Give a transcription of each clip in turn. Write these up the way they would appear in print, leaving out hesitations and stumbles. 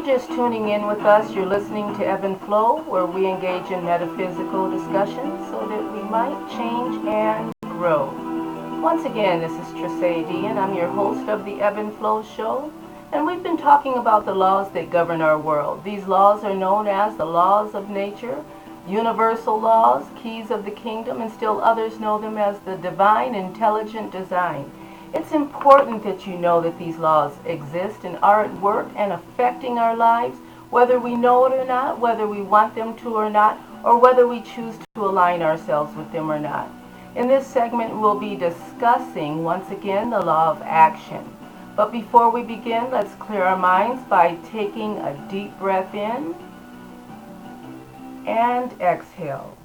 just tuning in with us, you're listening to Ebb and Flow, where we engage in metaphysical discussions so that we might change and grow. Once again, this is Tracie'e, and I'm your host of the Ebb and Flow Show. And we've been talking about the laws that govern our world. These laws are known as the laws of nature, universal laws, keys of the kingdom, and still others know them as the divine intelligent design. It's important that you know that these laws exist and are at work and affecting our lives, whether we know it or not, whether we want them to or not, or whether we choose to align ourselves with them or not. In this segment, we'll be discussing, once again, the law of action. But before we begin, let's clear our minds by taking a deep breath in and exhale.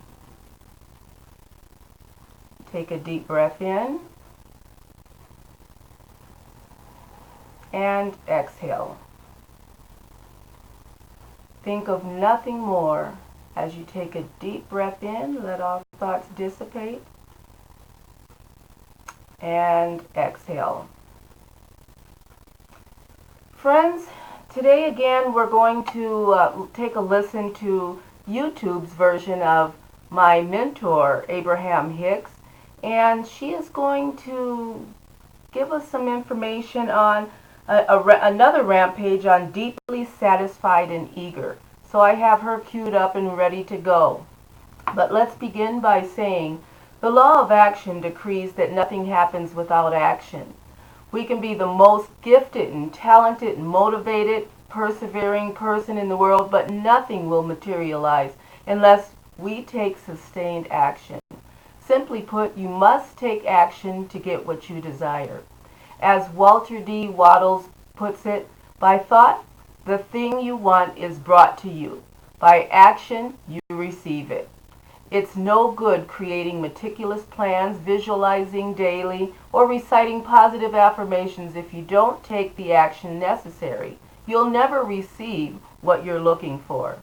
Take a deep breath in and exhale. Think of nothing more as you take a deep breath in, let all thoughts dissipate, and exhale. Friends, today again we're going to take a listen to YouTube's version of my mentor, Abraham Hicks, and she is going to give us some information on another rampage on deeply satisfied and eager. So I have her queued up and ready to go. But let's begin by saying the law of action decrees that nothing happens without action. We can be the most gifted and talented and motivated, persevering person in the world, but nothing will materialize unless we take sustained action. Simply put, you must take action to get what you desire. As Walter D. Wattles puts it, by thought, the thing you want is brought to you. By action, you receive it. It's no good creating meticulous plans, visualizing daily, or reciting positive affirmations if you don't take the action necessary. You'll never receive what you're looking for.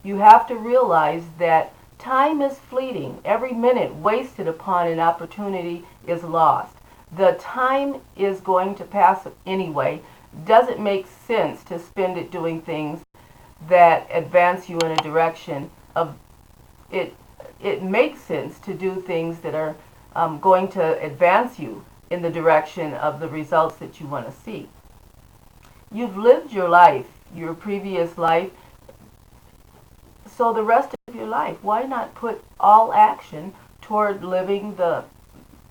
You have to realize that time is fleeting. Every minute wasted upon an opportunity is lost. The time is going to pass anyway. Doesn't make sense to spend it doing things that advance you in a direction of it. It makes sense to do things that are going to advance you in the direction of the results that you want to see. You've lived your life, your previous life, so the rest of your life, why not put all action toward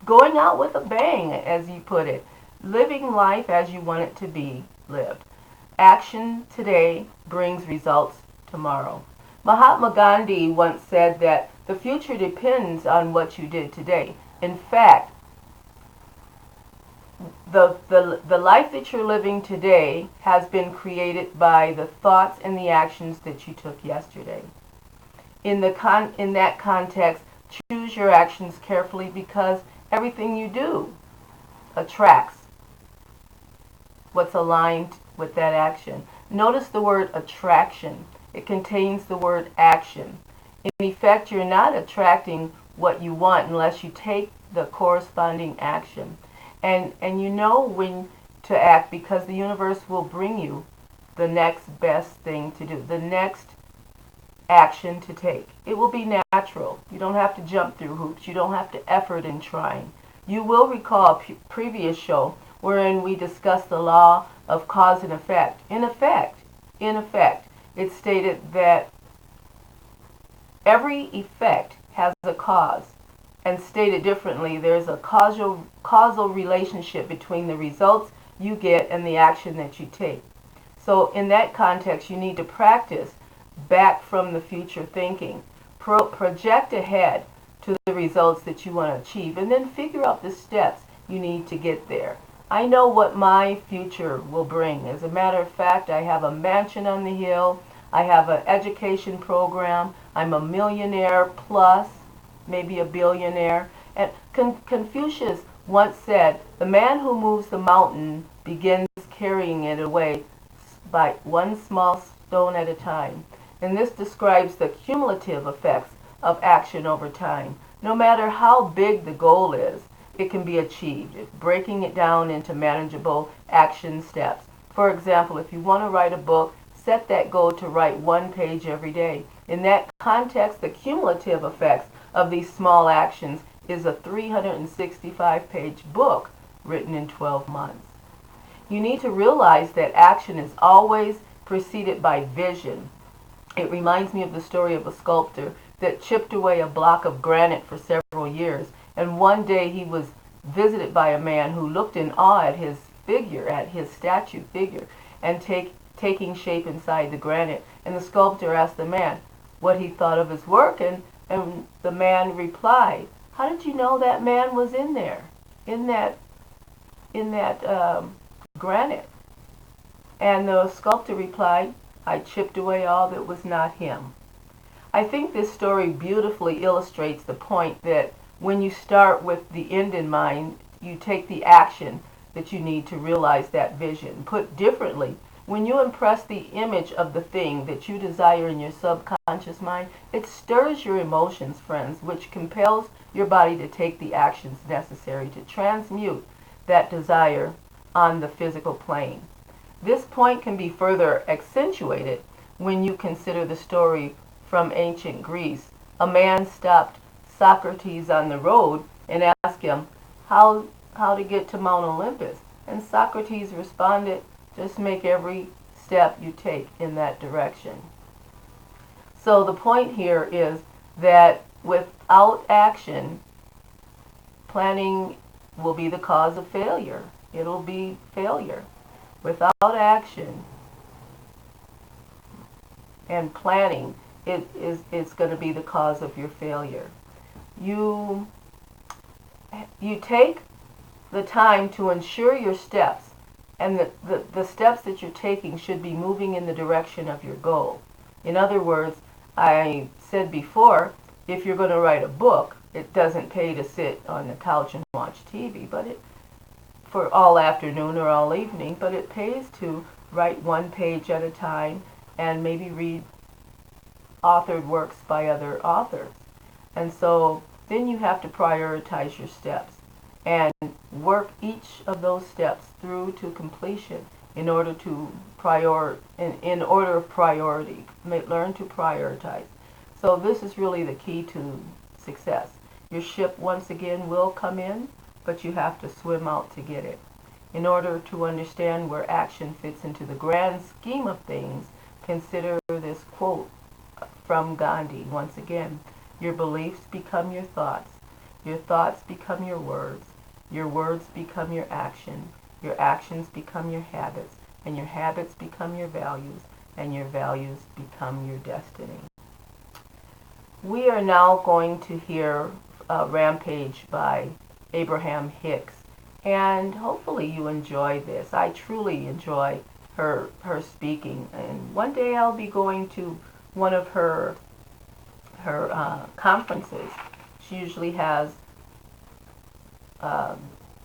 going out with a bang, as you put it, living life as you want it to be lived. Action today brings results tomorrow. Mahatma Gandhi once said that the future depends on what you did today. In fact, the life that you're living today has been created by the thoughts and the actions that you took yesterday. In that context, choose your actions carefully because everything you do attracts what's aligned with that action. Notice the word attraction. It contains the word action. In effect, you're not attracting what you want unless you take the corresponding action. And you know when to act because the universe will bring you the next best thing to do, the next action to take. It will be natural. You don't have to jump through hoops. You don't have to effort in trying. You will recall a previous show wherein we discussed the law of cause and effect. In effect, it stated that every effect has a cause. And stated differently, there's a causal relationship between the results you get and the action that you take. So in that context, you need to practice back from the future thinking. Project ahead to the results that you want to achieve, and then figure out the steps you need to get there. I know what my future will bring. As a matter of fact, I have a mansion on the hill. I have an education program. I'm a millionaire plus, maybe a billionaire. And Confucius once said, the man who moves the mountain begins carrying it away by one small stone at a time. And this describes the cumulative effects of action over time. No matter how big the goal is, it can be achieved, breaking it down into manageable action steps. For example, if you want to write a book, set that goal to write 1 page every day. In that context, the cumulative effects of these small actions is a 365-page book written in 12 months. You need to realize that action is always preceded by vision. It reminds me of the story of a sculptor that chipped away a block of granite for several years, and one day he was visited by a man who looked in awe at his figure, at his statue figure, and taking shape inside the granite. And the sculptor asked the man what he thought of his work, and the man replied, "How did you know that man was in there, in that granite?" And the sculptor replied, "I chipped away all that was not him." I think this story beautifully illustrates the point that when you start with the end in mind, you take the action that you need to realize that vision. Put differently, when you impress the image of the thing that you desire in your subconscious mind, it stirs your emotions, friends, which compels your body to take the actions necessary to transmute that desire on the physical plane. This point can be further accentuated when you consider the story from ancient Greece. A man stopped Socrates on the road and asked him how to get to Mount Olympus. And Socrates responded, "Just make every step you take in that direction." So the point here is that without action, planning will be the cause of failure. It'll be failure. Without action and planning, it's going to be the cause of your failure. You take the time to ensure your steps, and the steps that you're taking should be moving in the direction of your goal. In other words, I said before, if you're going to write a book, it doesn't pay to sit on the couch and watch TV, for all afternoon or all evening, but it pays to write 1 page at a time and maybe read authored works by other authors. And so then you have to prioritize your steps and work each of those steps through to completion in order of priority. Learn to prioritize. So this is really the key to success. Your ship once again will come in, but you have to swim out to get it. In order to understand where action fits into the grand scheme of things, consider this quote from Gandhi once again. Your beliefs become your thoughts become your words become your actions become your habits, and your habits become your values, and your values become your destiny. We are now going to hear Rampage by Abraham Hicks, and hopefully you enjoy this. I truly enjoy her speaking, and one day I'll be going to one of her conferences. She usually has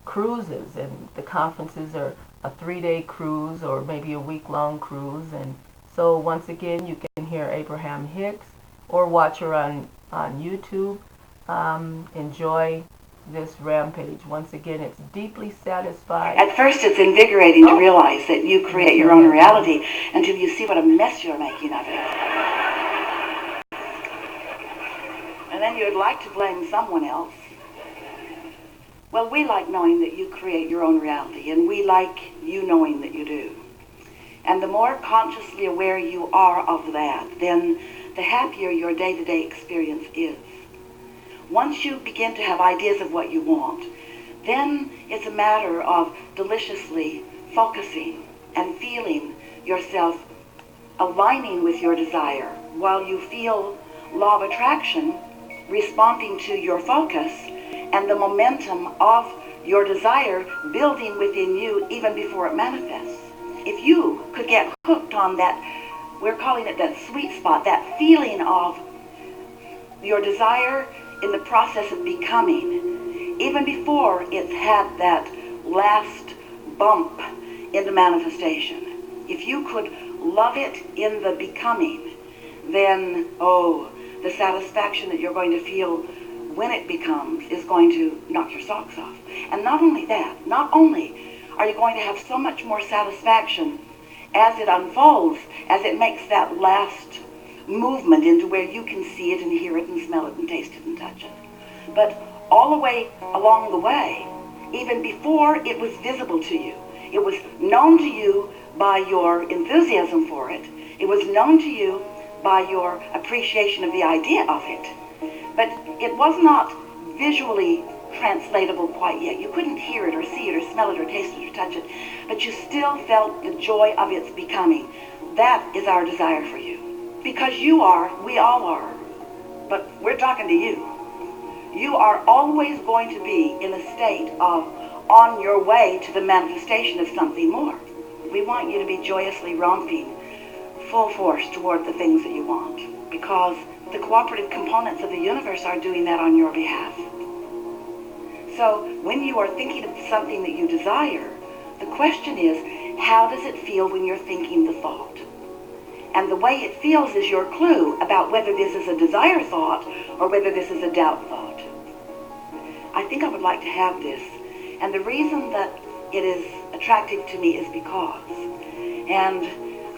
cruises, and the conferences are a 3-day cruise or maybe a week-long cruise. And so once again, you can hear Abraham Hicks or watch her on YouTube. Enjoy this Rampage. Once again, it's deeply satisfying. At first, it's invigorating to realize that you create your own reality until you see what a mess you're making of it. And then you'd like to blame someone else. Well, we like knowing that you create your own reality, and we like you knowing that you do. And the more consciously aware you are of that, then the happier your day-to-day experience is. Once you begin to have ideas of what you want, then it's a matter of deliciously focusing and feeling yourself aligning with your desire, while you feel law of attraction responding to your focus and the momentum of your desire building within you even before it manifests. If you could get hooked on that, we're calling it that sweet spot, that feeling of your desire in the process of becoming, even before it's had that last bump into manifestation. If you could love it in the becoming, then, the satisfaction that you're going to feel when it becomes is going to knock your socks off. And not only that, not only are you going to have so much more satisfaction as it unfolds, as it makes that last movement into where you can see it and hear it and smell it and taste it and touch it. But all the way along the way, even before it was visible to you, it was known to you by your enthusiasm for it. It was known to you by your appreciation of the idea of it. But it was not visually translatable quite yet. You couldn't hear it or see it or smell it or taste it or touch it, but you still felt the joy of its becoming. That is our desire for you. Because you are, we all are, but we're talking to you. You are always going to be in a state of on your way to the manifestation of something more. We want you to be joyously romping full force toward the things that you want, because the cooperative components of the universe are doing that on your behalf. So when you are thinking of something that you desire, the question is, how does it feel when you're thinking the thought? And the way it feels is your clue about whether this is a desire thought or whether this is a doubt thought. I think I would like to have this. And the reason that it is attractive to me is because, and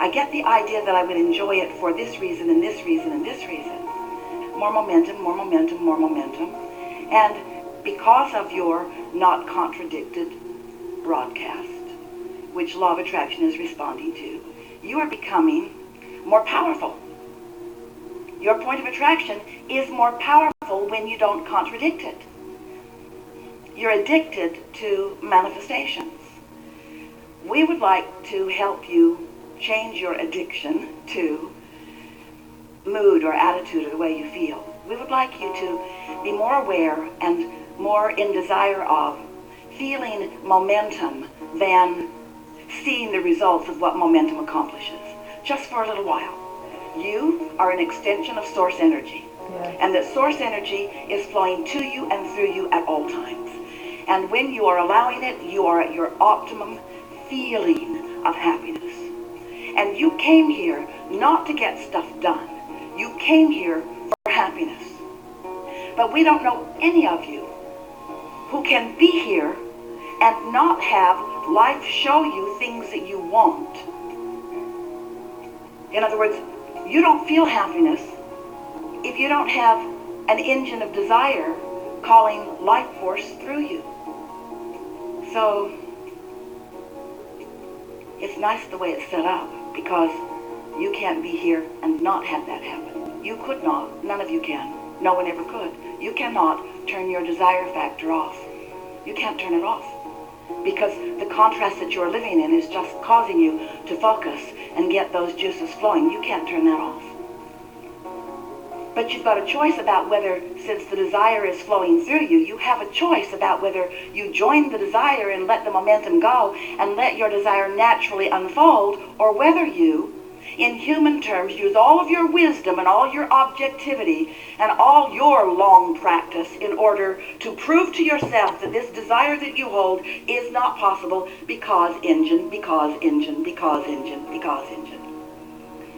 I get the idea that I would enjoy it for this reason and this reason and this reason. More momentum, more momentum, more momentum. And because of your not contradicted broadcast, which law of attraction is responding to, you are becoming more powerful. Your point of attraction is more powerful when you don't contradict it. You're addicted to manifestations. We would like to help you change your addiction to mood or attitude or the way you feel. We would like you to be more aware and more in desire of feeling momentum than seeing the results of what momentum accomplishes, just for a little while. You are an extension of source energy, and that source energy is flowing to you and through you at all times. And when you are allowing it, you are at your optimum feeling of happiness. And you came here not to get stuff done. You came here for happiness. But we don't know any of you who can be here and not have life show you things that you want. In other words, you don't feel happiness if you don't have an engine of desire calling life force through you. So it's nice the way it's set up, because you can't be here and not have that happen. You could not. None of you can. No one ever could. You cannot turn your desire factor off. You can't turn it off, because the contrast that you're living in is just causing you to focus and get those juices flowing. You can't turn that off. But you've got a choice about whether, since the desire is flowing through you, you have a choice about whether you join the desire and let the momentum go and let your desire naturally unfold, or whether you, in human terms, use all of your wisdom and all your objectivity and all your long practice in order to prove to yourself that this desire that you hold is not possible because engine, because engine, because engine, because engine.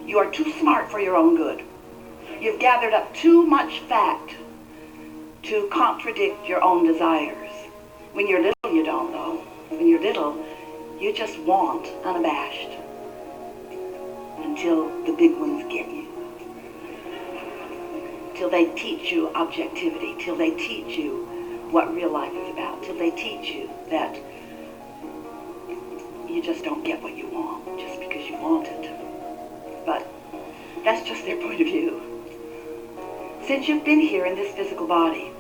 You are too smart for your own good. You've gathered up too much fact to contradict your own desires. When you're little, you don't, though. When you're little, you just want unabashed until the big ones get you. Till they teach you objectivity, till they teach you what real life is about, till they teach you that you just don't get what you want just because you want it. But that's just their point of view. Since you've been here in this physical body,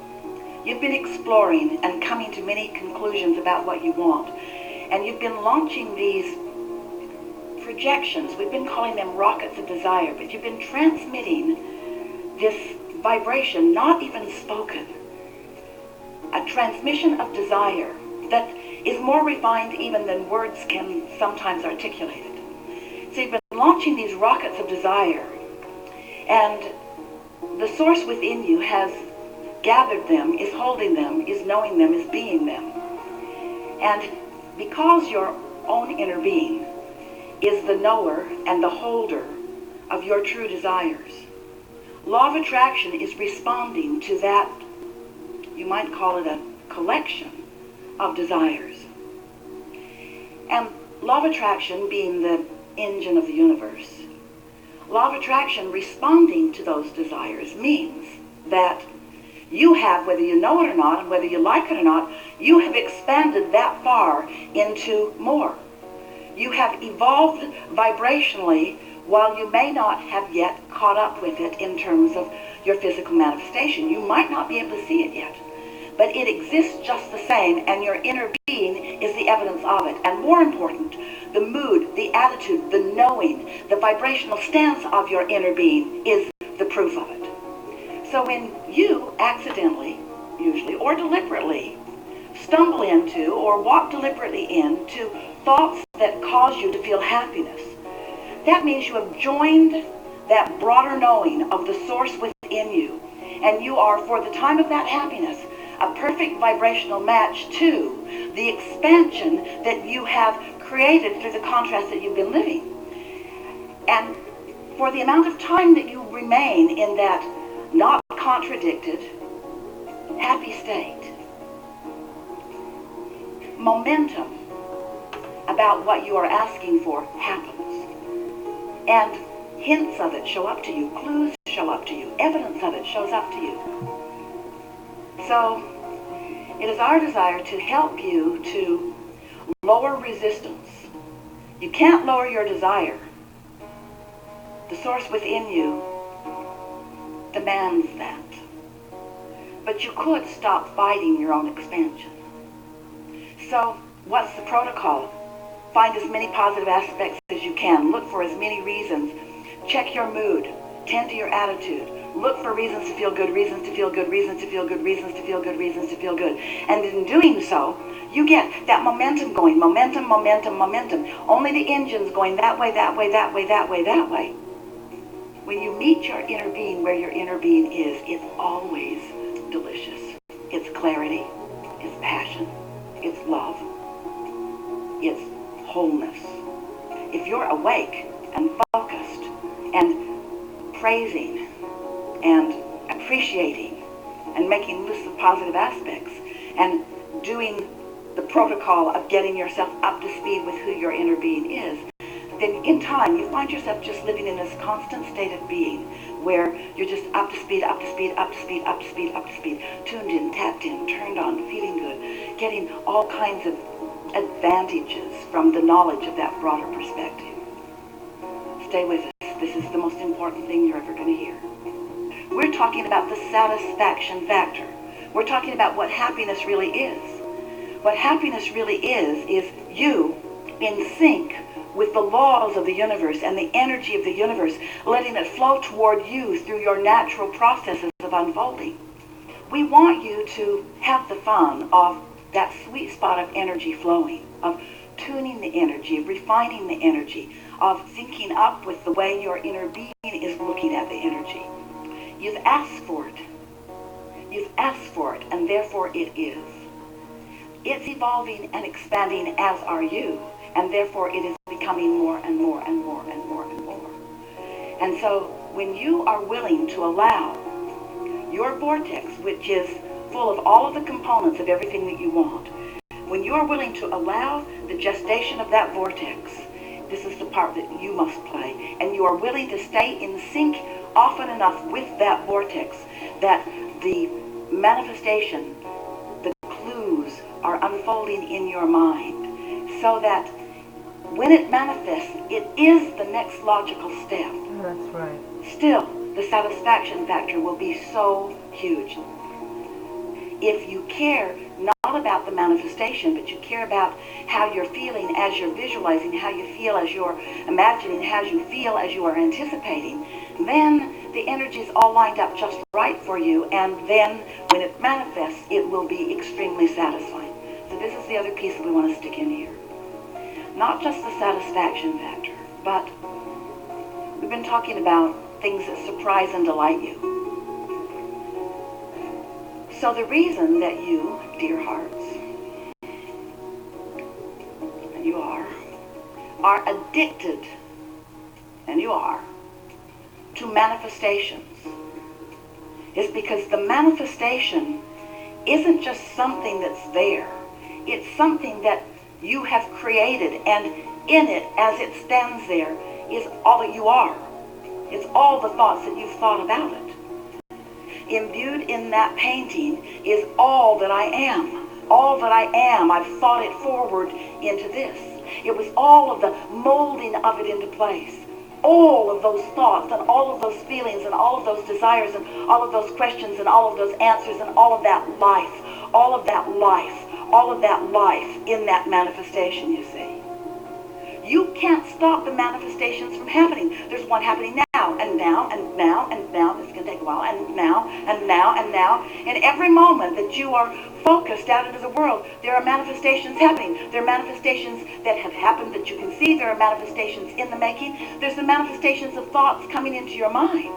you've been exploring and coming to many conclusions about what you want. And you've been launching these projections. We've been calling them rockets of desire, but you've been transmitting this vibration, not even spoken. A transmission of desire that is more refined even than words can sometimes articulate it. So you've been launching these rockets of desire, and the source within you has gathered them, is holding them, is knowing them, is being them. And because your own inner being is the knower and the holder of your true desires, law of attraction is responding to that, you might call it a collection of desires. And law of attraction, being the engine of the universe, law of attraction responding to those desires means that you have, whether you know it or not, and whether you like it or not, you have expanded that far into more. You have evolved vibrationally while you may not have yet caught up with it in terms of your physical manifestation. You might not be able to see it yet, but it exists just the same, and your inner being is the evidence of it. And more important, the mood, the attitude, the knowing, the vibrational stance of your inner being is the proof of it. So when you accidentally, usually, or deliberately, stumble into or walk deliberately into thoughts that cause you to feel happiness, that means you have joined that broader knowing of the source within you, and you are, for the time of that happiness, a perfect vibrational match to the expansion that you have created through the contrast that you've been living. And for the amount of time that you remain in that not contradicted, happy state, momentum about what you are asking for happens. And hints of it show up to you, clues show up to you, evidence of it shows up to you. So it is our desire to help you to lower resistance. You can't lower your desire. The source within you demands that. But you could stop fighting your own expansion. So what's the protocol? Find as many positive aspects as you can. Look for as many reasons. Check your mood. Tend to your attitude. Look for reasons to feel good, reasons to feel good, reasons to feel good, reasons to feel good, reasons to feel good. And in doing so, you get that momentum going. Momentum, momentum, momentum. Only the engine's going that way, that way, that way, that way, that way. When you meet your inner being where your inner being is, it's always delicious. It's clarity. It's passion. It's love. It's wholeness. If you're awake and focused and praising and appreciating and making lists of positive aspects and doing the protocol of getting yourself up to speed with who your inner being is, then in time you find yourself just living in this constant state of being where you're just up to speed, up to speed, up to speed, up to speed, up to speed, tuned in, tapped in, turned on, feeling good, getting all kinds of advantages from the knowledge of that broader perspective. Stay with us. This is the most important thing you're ever going to hear. We're talking about the satisfaction factor. We're talking about what happiness really is. What happiness really is you in sync with the laws of the universe and the energy of the universe, letting it flow toward you through your natural processes of unfolding. We want you to have the fun of that sweet spot of energy flowing, of tuning the energy, of refining the energy, of syncing up with the way your inner being is looking at the energy. You've asked for it. You've asked for it, and therefore it is. It's evolving and expanding, as are you, and therefore it is becoming more and more and more and more and more. And so when you are willing to allow your vortex, which is full of all of the components of everything that you want, when you are willing to allow the gestation of that vortex, this is the part that you must play, and you are willing to stay in sync often enough with that vortex that the manifestation, the clues are unfolding in your mind, so that when it manifests, it is the next logical step. That's right. Still, the satisfaction factor will be so huge. If you care not about the manifestation, but you care about how you're feeling as you're visualizing, how you feel as you're imagining, how you feel as you are anticipating, then the energy is all lined up just right for you, and then when it manifests, it will be extremely satisfying. So this is the other piece that we want to stick in here. Not just the satisfaction factor, but we've been talking about things that surprise and delight you. So the reason that you, dear hearts, and you are addicted, and you are, to manifestations is because the manifestation isn't just something that's there. It's something that you have created, and in it, as it stands there, is all that you are. It's all the thoughts that you've thought about it. Imbued in that painting is all that I am. All that I am, I've thought it forward into this. It was all of the molding of it into place. All of those thoughts and all of those feelings and all of those desires and all of those questions and all of those answers and all of that life, all of that life, all of that life in that manifestation, you see. You can't stop the manifestations from happening. There's one happening now, and now, and now, and now. This is going to take a while, and now, and now, and now. In every moment that you are focused out into the world, there are manifestations happening. There are manifestations that have happened that you can see. There are manifestations in the making. There's the manifestations of thoughts coming into your mind.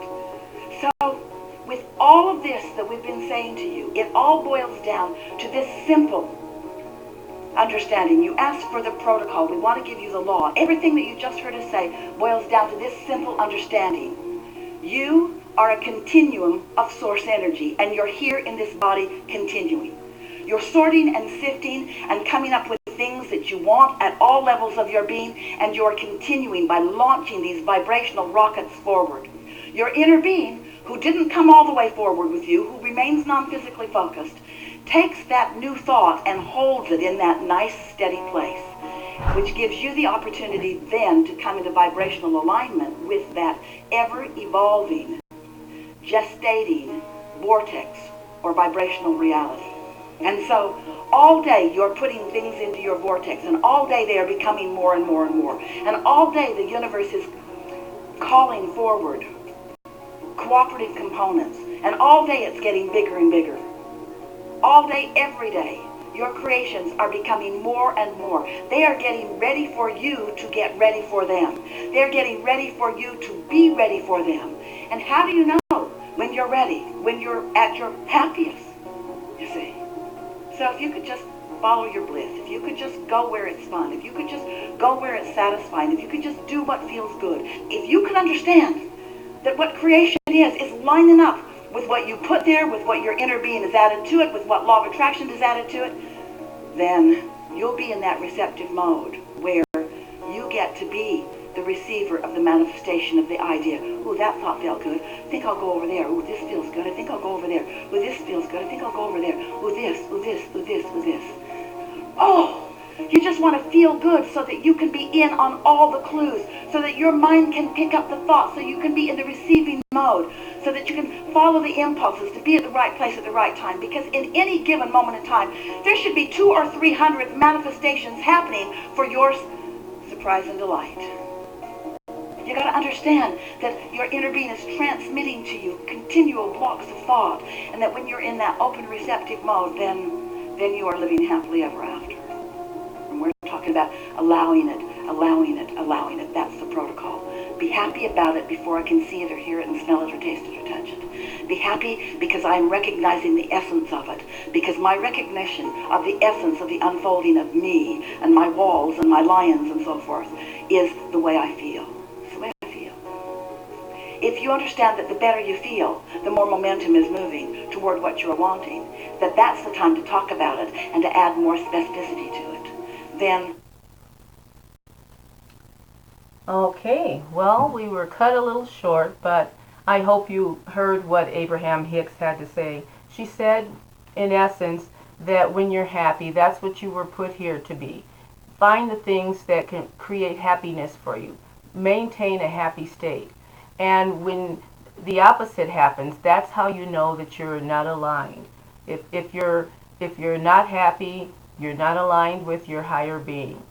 So, with all of this that we've been saying to you, it all boils down to this simple understanding. You ask for the protocol. We want to give you the law. Everything that you just heard us say boils down to this simple understanding. You are a continuum of source energy, and you're here in this body continuing. You're sorting and sifting and coming up with things that you want at all levels of your being, and you're continuing by launching these vibrational rockets forward. Your inner being, who didn't come all the way forward with you, who remains non-physically focused, takes that new thought and holds it in that nice steady place, which gives you the opportunity then to come into vibrational alignment with that ever-evolving, gestating vortex or vibrational reality. And so all day you're putting things into your vortex, and all day they are becoming more and more and more, and all day the universe is calling forward cooperative components, and all day it's getting bigger and bigger. All day, every day, your creations are becoming more and more. They are getting ready for you to get ready for them. They're getting ready for you to be ready for them. And how do you know when you're ready? When you're at your happiest, you see. So if you could just follow your bliss, if you could just go where it's fun, if you could just go where it's satisfying, if you could just do what feels good, if you can understand that what creation is lining up with what you put there, with what your inner being has added to it, with what law of attraction has added to it, then you'll be in that receptive mode where you get to be the receiver of the manifestation of the idea. Ooh, that thought felt good. I think I'll go over there. Ooh, this feels good. I think I'll go over there. Ooh, this feels good. I think I'll go over there. Ooh, this, ooh, this, ooh, this, ooh, this. Oh! You just want to feel good so that you can be in on all the clues, so that your mind can pick up the thoughts, so you can be in the receiving mode, so that you can follow the impulses to be at the right place at the right time. Because in any given moment in time, there should be 200 or 300 manifestations happening for your surprise and delight. You got to understand that your inner being is transmitting to you continual blocks of thought, and that when you're in that open receptive mode, then you are living happily ever after. And we're talking about allowing it, allowing it, allowing it. That's the protocol. Be happy about it before I can see it or hear it and smell it or taste it or touch it. Be happy because I'm recognizing the essence of it. Because my recognition of the essence of the unfolding of me and my walls and my lions and so forth is the way I feel. It's the way I feel. If you understand that the better you feel, the more momentum is moving toward what you're wanting, that's the time to talk about it and to add more specificity to it. Then. Okay, well, we were cut a little short, but I hope you heard what Abraham Hicks had to say. She said, in essence, that when you're happy, that's what you were put here to be. Find the things that can create happiness for you. Maintain a happy state. And when the opposite happens, that's how you know that you're not aligned. If you're not happy, you're not aligned with your higher being.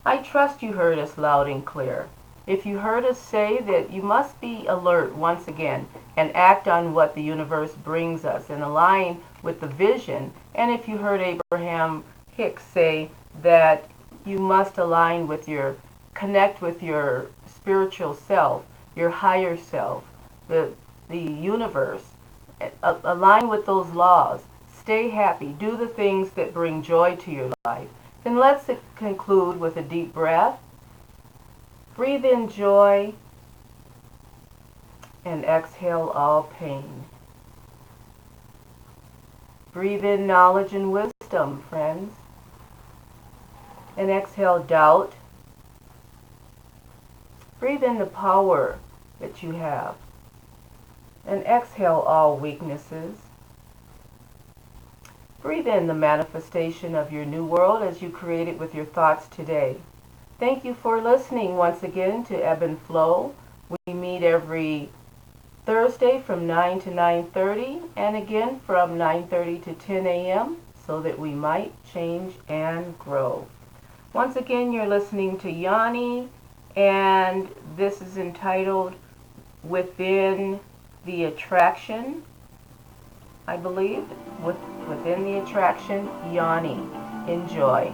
I trust you heard us loud and clear. If you heard us say that you must be alert once again and act on what the universe brings us and align with the vision, and if you heard Abraham Hicks say that you must align with connect with your spiritual self, your higher self, the universe, align with those laws, stay happy, do the things that bring joy to your life, then let's conclude with a deep breath. Breathe in joy and exhale all pain. Breathe in knowledge and wisdom, friends. And exhale doubt. Breathe in the power that you have. And exhale all weaknesses. Breathe in the manifestation of your new world as you create it with your thoughts today. Thank you for listening once again to Ebb and Flow. We meet every Thursday from 9 to 9:30 and again from 9:30 to 10 a.m. so that we might change and grow. Once again, you're listening to Yanni, and this is entitled Within the Attraction, I believe. Within the Attraction, Yanni. Enjoy.